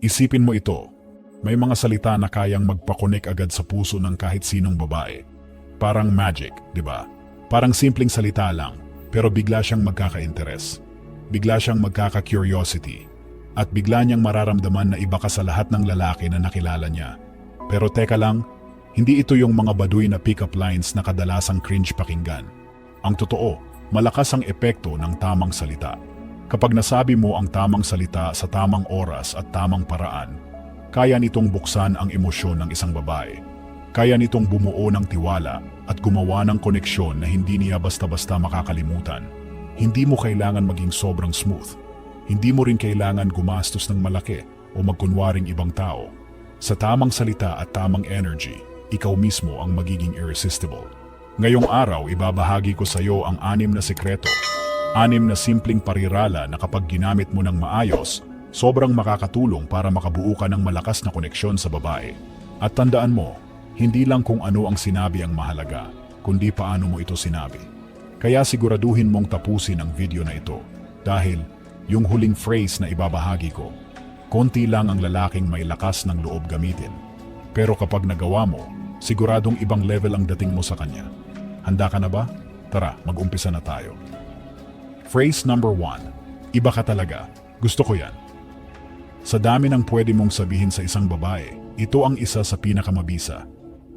Isipin mo ito. May mga salita na kayang magpakonek agad sa puso ng kahit sinong babae. Parang magic, di ba? Parang simpleng salita lang, pero bigla siyang magkaka-interes. Bigla siyang magkaka-curiosity. At bigla niyang mararamdaman na iba ka sa lahat ng lalaki na nakilala niya. Pero teka lang, hindi ito yung mga baduy na pick-up lines na kadalasang cringe pakinggan. Ang totoo, malakas ang epekto ng tamang salita. Kapag nasabi mo ang tamang salita sa tamang oras at tamang paraan, kaya nitong buksan ang emosyon ng isang babae. Kaya nitong bumuo ng tiwala at gumawa ng koneksyon na hindi niya basta-basta makakalimutan. Hindi mo kailangan maging sobrang smooth. Hindi mo rin kailangan gumastos ng malaki o magkunwaring ibang tao. Sa tamang salita at tamang energy, ikaw mismo ang magiging irresistible. Ngayong araw, ibabahagi ko sa iyo ang 6 na sekreto. 6 na simpleng parirala na kapag ginamit mo ng maayos, sobrang makakatulong para makabuo ka ng malakas na koneksyon sa babae. At tandaan mo, hindi lang kung ano ang sinabi ang mahalaga, kundi paano mo ito sinabi. Kaya siguraduhin mong tapusin ang video na ito. Dahil, yung huling phrase na ibabahagi ko, konti lang ang lalaking may lakas ng loob gamitin. Pero kapag nagawa mo, siguradong ibang level ang dating mo sa kanya. Handa ka na ba? Tara, mag-umpisa na tayo. Phrase number 1. Iba ka talaga. Gusto ko yan. Sa dami ng pwede mong sabihin sa isang babae, ito ang isa sa pinakamabisa.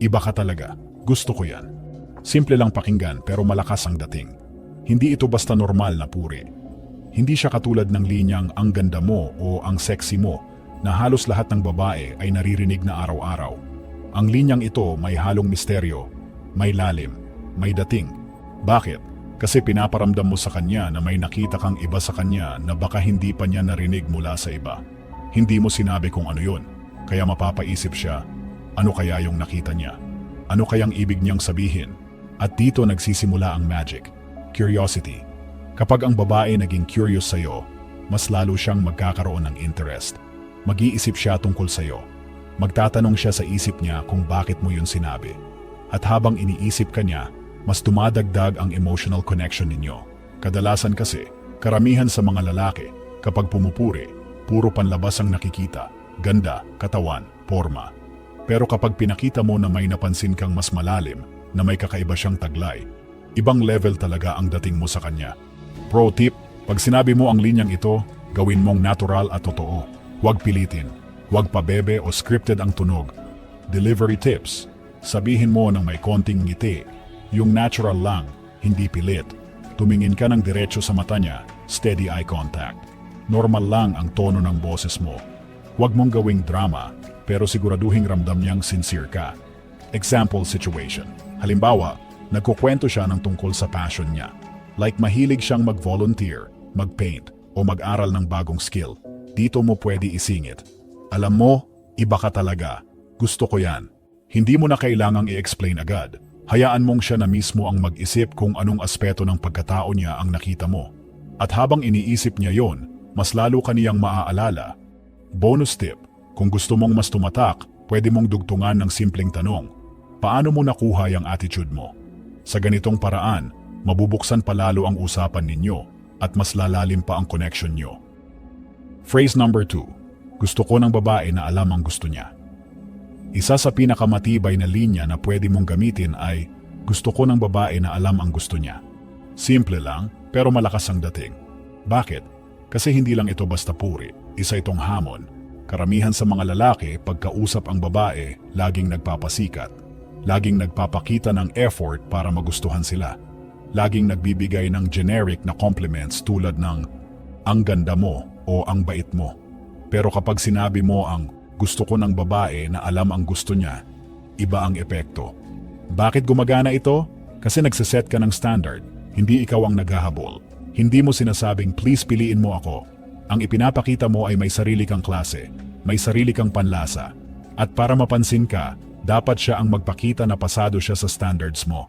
Iba ka talaga. Gusto ko yan. Simple lang pakinggan pero malakas ang dating. Hindi ito basta normal na puri. Hindi siya katulad ng linyang ang ganda mo o ang sexy mo na halos lahat ng babae ay naririnig na araw-araw. Ang linyang ito may halong misteryo, may lalim, may dating. Bakit? Kasi pinaparamdam mo sa kanya na may nakita kang iba sa kanya na baka hindi pa niya narinig mula sa iba. Hindi mo sinabi kung ano yun, kaya mapapaisip siya, ano kaya yung nakita niya? Ano kayang ibig niyang sabihin? At dito nagsisimula ang magic, curiosity. Kapag ang babae naging curious sa'yo, mas lalo siyang magkakaroon ng interest. Mag-iisip siya tungkol sa'yo. Magtatanong siya sa isip niya kung bakit mo yun sinabi. At habang iniisip ka niya, mas dumadagdag ang emotional connection ninyo. Kadalasan kasi, karamihan sa mga lalaki, kapag pumupuri, puro panlabas ang nakikita, ganda, katawan, forma. Pero kapag pinakita mo na may napansin kang mas malalim, na may kakaiba siyang taglay, ibang level talaga ang dating mo sa kanya. Pro tip, pag sinabi mo ang linyang ito, gawin mong natural at totoo. Huwag pilitin, huwag pabebe o scripted ang tunog. Delivery tips, sabihin mo ng may konting ngiti, yung natural lang, hindi pilit. Tumingin ka ng diretso sa mata niya, steady eye contact. Normal lang ang tono ng boses mo. Huwag mong gawing drama, pero siguraduhing ramdam niyang sincere ka. Example situation. Halimbawa, nagkukwento siya ng tungkol sa passion niya. Like mahilig siyang mag-volunteer, mag-paint, o mag-aral ng bagong skill. Dito mo pwede isingit. Alam mo, iba ka talaga. Gusto ko yan. Hindi mo na kailangang i-explain agad. Hayaan mong siya na mismo ang mag-isip kung anong aspeto ng pagkatao niya ang nakita mo. At habang iniisip niya yon, mas lalo kaniyang maaalala. Bonus tip, kung gusto mong mas tumatak, pwede mong dugtungan ng simpleng tanong. Paano mo nakuha yung attitude mo? Sa ganitong paraan, mabubuksan palalo ang usapan ninyo at mas lalalim pa ang connection nyo. Phrase number 2. Gusto ko ng babae na alam ang gusto niya. Isa sa pinakamatibay na linya na pwede mong gamitin ay gusto ko ng babae na alam ang gusto niya. Simple lang, pero malakas ang dating. Bakit? Kasi hindi lang ito basta puri, isa itong hamon. Karamihan sa mga lalaki, pagkausap ang babae, laging nagpapasikat. Laging nagpapakita ng effort para magustuhan sila. Laging nagbibigay ng generic na compliments tulad ng ang ganda mo o ang bait mo. Pero kapag sinabi mo ang gusto ko ng babae na alam ang gusto niya, iba ang epekto. Bakit gumagana ito? Kasi nagsiset ka ng standard, hindi ikaw ang naghahabol. Hindi mo sinasabing please piliin mo ako. Ang ipinapakita mo ay may sarili kang klase, may sarili kang panlasa. At para mapansin ka, dapat siya ang magpakita na pasado siya sa standards mo.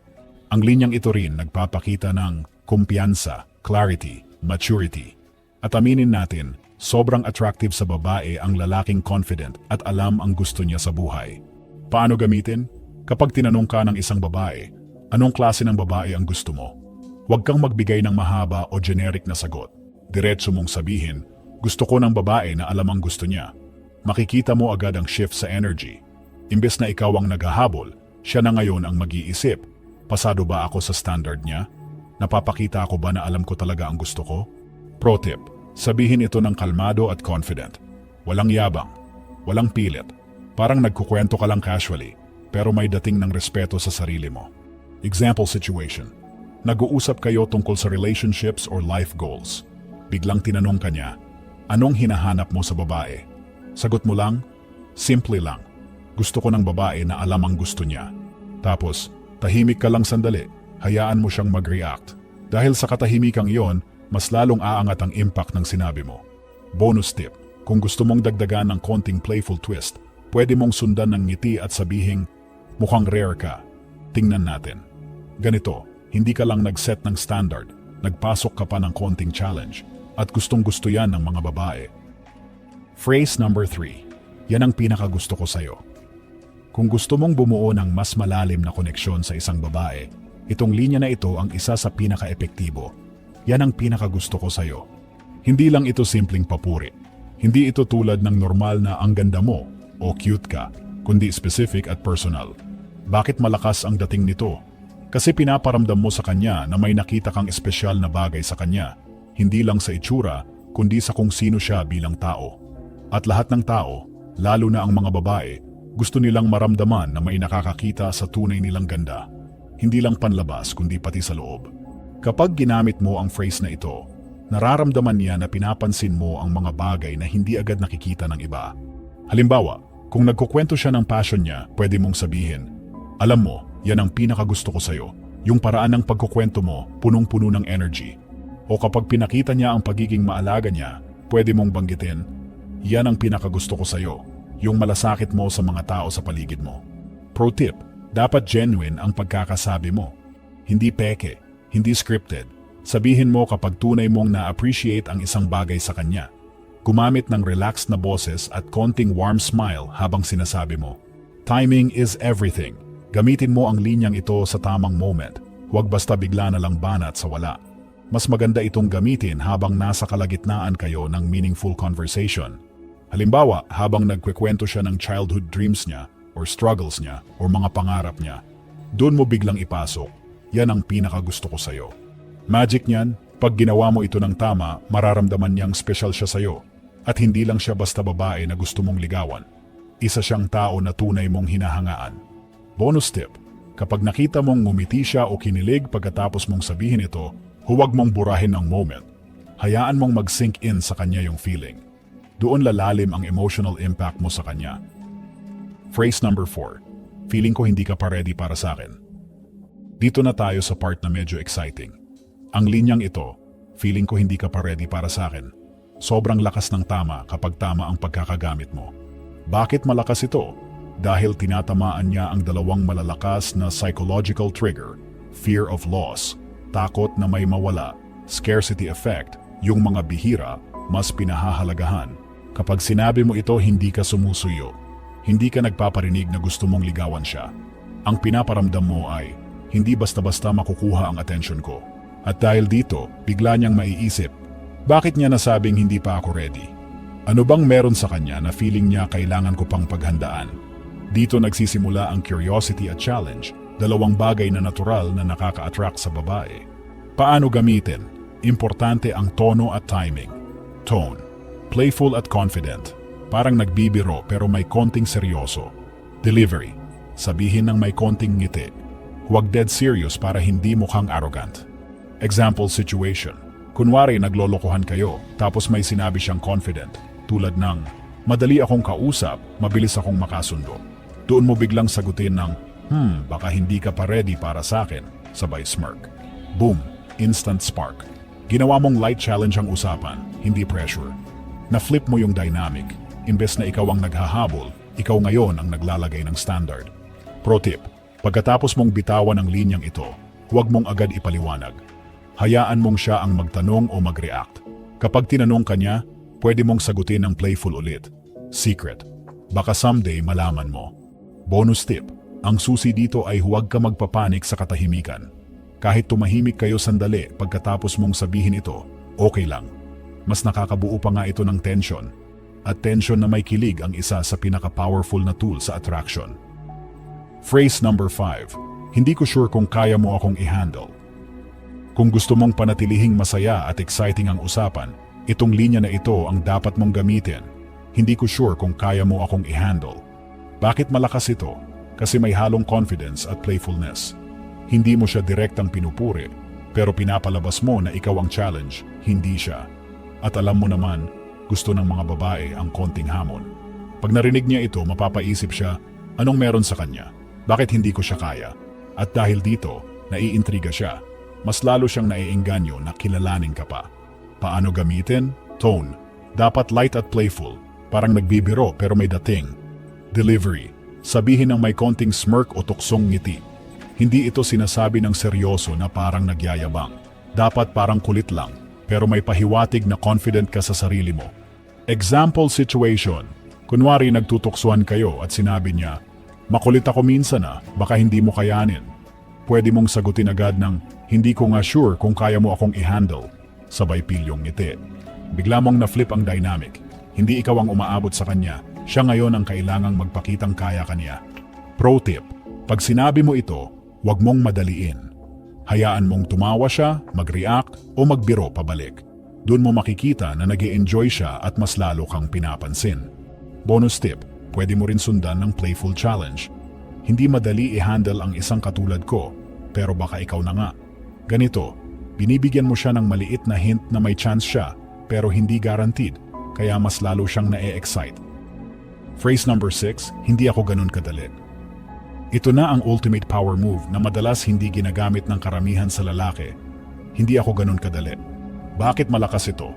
Ang linyang ito rin nagpapakita ng kumpiyansa, clarity, maturity. At aminin natin, sobrang attractive sa babae ang lalaking confident at alam ang gusto niya sa buhay. Paano gamitin? Kapag tinanong ka ng isang babae, anong klase ng babae ang gusto mo? Huwag kang magbigay ng mahaba o generic na sagot. Diretso mong sabihin, gusto ko ng babae na alam ang gusto niya. Makikita mo agad ang shift sa energy. Imbes na ikaw ang naghahabol, siya na ngayon ang mag-iisip. Pasado ba ako sa standard niya? Napapakita ako ba na alam ko talaga ang gusto ko? Pro tip, sabihin ito ng kalmado at confident. Walang yabang, walang pilit. Parang nagkukwento ka lang casually, pero may dating ng respeto sa sarili mo. Example situation. Nag-uusap kayo tungkol sa relationships or life goals. Biglang tinanong ka niya, anong hinahanap mo sa babae? Sagot mo lang, simple lang. Gusto ko ng babae na alam ang gusto niya. Tapos, tahimik ka lang sandali, hayaan mo siyang mag-react. Dahil sa katahimikang iyon, mas lalong aangat ang impact ng sinabi mo. Bonus tip, kung gusto mong dagdagan ng konting playful twist, pwede mong sundan ng ngiti at sabihing, mukhang rare ka. Tingnan natin. Ganito, hindi ka lang nag-set ng standard, nagpasok ka pa ng konting challenge, at gustong-gusto yan ng mga babae. Phrase number 3. Yan ang pinakagusto ko sa'yo. Kung gusto mong bumuo ng mas malalim na koneksyon sa isang babae, itong linya na ito ang isa sa pinaka-epektibo. Yan ang pinakagusto ko sa'yo. Hindi lang ito simpleng papuri. Hindi ito tulad ng normal na ang ganda mo o cute ka, kundi specific at personal. Bakit malakas ang dating nito? Kasi pinaparamdam mo sa kanya na may nakita kang espesyal na bagay sa kanya, hindi lang sa itsura, kundi sa kung sino siya bilang tao. At lahat ng tao, lalo na ang mga babae, gusto nilang maramdaman na may nakakakita sa tunay nilang ganda. Hindi lang panlabas kundi pati sa loob. Kapag ginamit mo ang phrase na ito, nararamdaman niya na pinapansin mo ang mga bagay na hindi agad nakikita ng iba. Halimbawa, kung nagkukwento siya ng passion niya, pwede mong sabihin, alam mo, yan ang pinakagusto ko sa'yo. Yung paraan ng pagkukwento mo, punong-puno ng energy. O kapag pinakita niya ang pagiging maalaga niya, pwede mong banggitin, yan ang pinakagusto ko sa'yo. Yung malasakit mo sa mga tao sa paligid mo. Pro tip, dapat genuine ang pagkakasabi mo. Hindi peke, hindi scripted. Sabihin mo kapag tunay mong na-appreciate ang isang bagay sa kanya. Gumamit ng relaxed na boses at konting warm smile habang sinasabi mo. Timing is everything. Gamitin mo ang linyang ito sa tamang moment. Huwag basta bigla na lang banat sa wala. Mas maganda itong gamitin habang nasa kalagitnaan kayo ng meaningful conversation. Halimbawa, habang nagkwekwento siya ng childhood dreams niya, or struggles niya, or mga pangarap niya, doon mo biglang ipasok, yan ang pinakagusto ko sa'yo. Magic niyan, pag ginawa mo ito ng tama, mararamdaman niyang special siya sa'yo. At hindi lang siya basta babae na gusto mong ligawan. Isa siyang tao na tunay mong hinahangaan. Bonus tip, kapag nakita mong ngumiti siya o kinilig pagkatapos mong sabihin ito, huwag mong burahin ang moment. Hayaan mong mag-sink in sa kanya yung feeling. Doon lalalim ang emotional impact mo sa kanya. Phrase number 4. Feeling ko hindi ka pa ready para sa akin. Dito na tayo sa part na medyo exciting. Ang linyang ito, feeling ko hindi ka pa ready para sa akin. Sobrang lakas ng tama kapag tama ang pagkakagamit mo. Bakit malakas ito? Dahil tinatamaan niya ang dalawang malalakas na psychological trigger, fear of loss, takot na may mawala, scarcity effect, yung mga bihira, mas pinahahalagahan. Kapag sinabi mo ito, hindi ka sumusuyo. Hindi ka nagpaparinig na gusto mong ligawan siya. Ang pinaparamdam mo ay, hindi basta-basta makukuha ang atensyon ko. At dahil dito, bigla niyang maiisip, bakit niya nasabing hindi pa ako ready? Ano bang meron sa kanya na feeling niya kailangan ko pang paghandaan? Dito nagsisimula ang curiosity at challenge, dalawang bagay na natural na nakaka-attract sa babae. Paano gamitin? Importante ang tono at timing. Tone. Playful at confident. Parang nagbibiro pero may konting seryoso. Delivery. Sabihin ng may konting ngiti. Huwag dead serious para hindi mukhang arrogant. Example situation. Kunwari naglolokohan kayo tapos may sinabi siyang confident. Tulad ng, madali akong kausap, mabilis akong makasundo. Doon mo biglang sagutin ng, baka hindi ka pa ready para sa akin, sabay smirk. Boom, instant spark. Ginawa mong light challenge ang usapan, hindi pressure. Na-flip mo yung dynamic. Imbes na ikaw ang naghahabol, ikaw ngayon ang naglalagay ng standard. Pro tip, pagkatapos mong bitawan ang linyang ito, huwag mong agad ipaliwanag. Hayaan mong siya ang magtanong o mag-react. Kapag tinanong ka niya, pwede mong sagutin ng playful ulit. Secret, baka someday malaman mo. Bonus tip, ang susi dito ay huwag ka magpapanik sa katahimikan. Kahit tumahimik kayo sandali pagkatapos mong sabihin ito, okay lang. Mas nakakabuo pa nga ito ng tension. attention na may kilig ang isa sa pinaka-powerful na tool sa attraction. Phrase number 5. Hindi ko sure kung kaya mo akong i-handle. Kung gusto mong panatilihing masaya at exciting ang usapan, itong linya na ito ang dapat mong gamitin. Hindi ko sure kung kaya mo akong i-handle. Bakit malakas ito? Kasi may halong confidence at playfulness. Hindi mo siya direktang pinupuri, pero pinapalabas mo na ikaw ang challenge, hindi siya. At alam mo naman, gusto ng mga babae ang konting hamon. Pag narinig niya ito, mapapaisip siya, anong meron sa kanya? Bakit hindi ko siya kaya? At dahil dito, naiintriga siya. Mas lalo siyang naiengganyo na kilalanin ka pa. Paano gamitin? Tone. Dapat light at playful. Parang nagbibiro pero may dating. Delivery. Sabihin ng may konting smirk o tuksong ngiti. Hindi ito sinasabi ng seryoso na parang nagyayabang. Dapat parang kulit lang, pero may pahiwatig na confident ka sa sarili mo. Example situation. Kunwari nagtutuksuhan kayo at sinabi niya, makulit ako minsan baka hindi mo kayanin. Pwede mong sagutin agad ng, hindi ko nga sure kung kaya mo akong i-handle. Sabay pilyong ngiti. Bigla mong na-flip ang dynamic. Hindi ikaw ang umaabot sa kanya, siya ngayon ang kailangang magpakitang kaya kanya. Pro tip, pag sinabi mo ito, huwag mong madaliin. Hayaan mong tumawa siya, mag-react o magbiro pabalik. Doon mo makikita na nag-e-enjoy siya at mas lalo kang pinapansin. Bonus tip, pwede mo rin sundan ng playful challenge. Hindi madali i-handle ang isang katulad ko, pero baka ikaw na nga. Ganito, binibigyan mo siya ng maliit na hint na may chance siya, pero hindi guaranteed, kaya mas lalo siyang na-e-excite. Phrase number 6, hindi ako ganun kadali. Ito na ang ultimate power move na madalas hindi ginagamit ng karamihan sa lalaki. Hindi ako ganun kadali. Bakit malakas ito?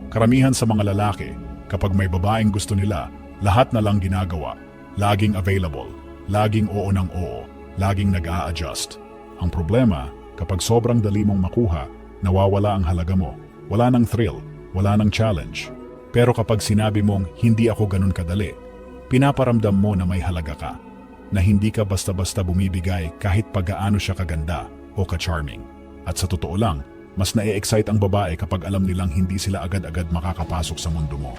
Karamihan sa mga lalaki, kapag may babaeng gusto nila, lahat na lang ginagawa. Laging available, laging oo ng oo, laging nag-a-adjust. Ang problema, kapag sobrang dali mong makuha, nawawala ang halaga mo. Wala nang thrill, wala nang challenge. Pero kapag sinabi mong hindi ako ganun kadali, pinaparamdam mo na may halaga ka. Na hindi ka basta-basta bumibigay kahit pagaano siya kaganda o ka-charming. At sa totoo lang, mas na-e-excite ang babae kapag alam nilang hindi sila agad-agad makakapasok sa mundo mo.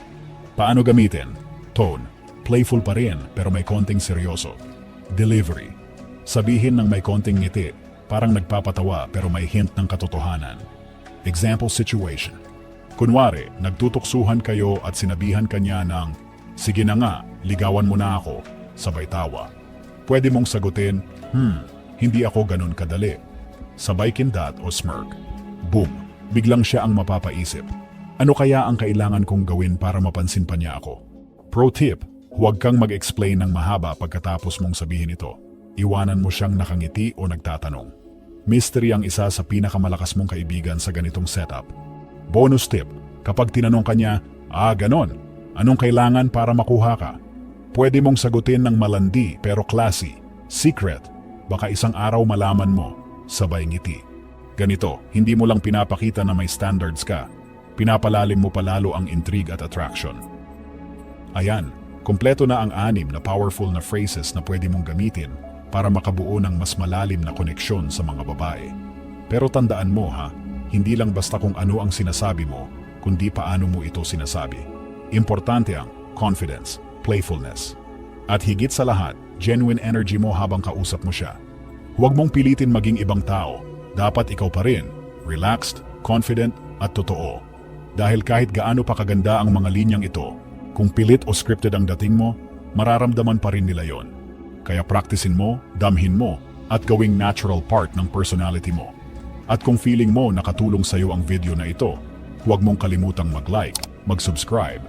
Paano gamitin? Tone. Playful pa rin pero may konting seryoso. Delivery. Sabihin ng may konting ngiti, parang nagpapatawa pero may hint ng katotohanan. Example situation. Kunwari, nagtutuksuhan kayo at sinabihan kanya ng, sige na nga, ligawan mo na ako, sabay tawa. Pwede mong sagutin, hindi ako ganun kadali. Sabay kindat o smirk. Boom! Biglang siya ang mapapaisip. Ano kaya ang kailangan kong gawin para mapansin pa niya ako? Pro tip, huwag kang mag-explain ng mahaba pagkatapos mong sabihin ito. Iwanan mo siyang nakangiti o nagtatanong. Mystery ang isa sa pinakamalakas mong kaibigan sa ganitong setup. Bonus tip, kapag tinanong kanya, ganon, anong kailangan para makuha ka? Pwede mong sagutin ng malandi pero classy. Secret, baka isang araw malaman mo, sabay ngiti. Ganito, hindi mo lang pinapakita na may standards ka. Pinapalalim mo palalo ang intrigue at attraction. Ayan, kumpleto na ang 6 na powerful na phrases na pwede mong gamitin para makabuo ng mas malalim na koneksyon sa mga babae. Pero tandaan mo hindi lang basta kung ano ang sinasabi mo, kundi paano mo ito sinasabi. Importante ang confidence, playfulness. At higit sa lahat, genuine energy mo habang kausap mo siya. Huwag mong pilitin maging ibang tao. Dapat ikaw pa rin, relaxed, confident, at totoo. Dahil kahit gaano pa kaganda ang mga linyang ito, kung pilit o scripted ang dating mo, mararamdaman pa rin nila yon. Kaya practicein mo, damhin mo, at gawing natural part ng personality mo. At kung feeling mo nakatulong sa'yo ang video na ito, huwag mong kalimutang mag-like, mag-subscribe,